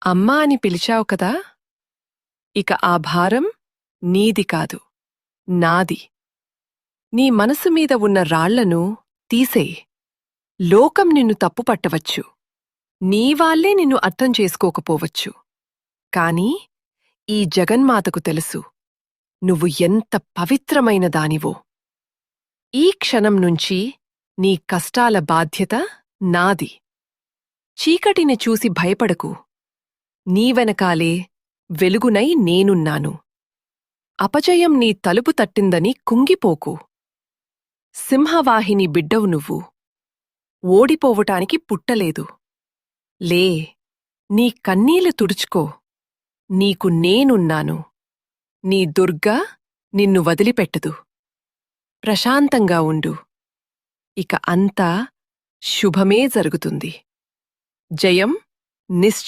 అమ్మా అని పిలిచావు కదా, ఇక ఆ భారం నీది కాదు, నాది. నీ మనసు మీద ఉన్న రాళ్లను తీసేయ్. లోకం నిన్ను తప్పుపట్టవచ్చు, నీవాళ్లే నిన్ను అర్థం చేసుకోకపోవచ్చు. కాని ఈ జగన్మాతకు తెలుసు నువ్వు ఎంత పవిత్రమైన దానివో. ఈ క్షణం నుంచి నీ కష్టాల బాధ్యత నాది. చీకటిని చూసి భయపడకు, నీ వెనకాలే వెలుగునై నేనున్నాను. అపజయం నీ తలుపు తట్టిందని కుంగిపోకు. సింహవాహిని బిడ్డవు నువ్వు, ఓడిపోవటానికి పుట్టలేదు. లే, నీ కన్నీళ్లు తుడుచుకో, నీకు నేనున్నాను. నీ దుర్గా నిన్ను వదిలిపెట్టదు. ప్రశాంతంగా ఉండు, ఇక అంతా శుభమే జరుగుతుంది. జయం నిశ్చ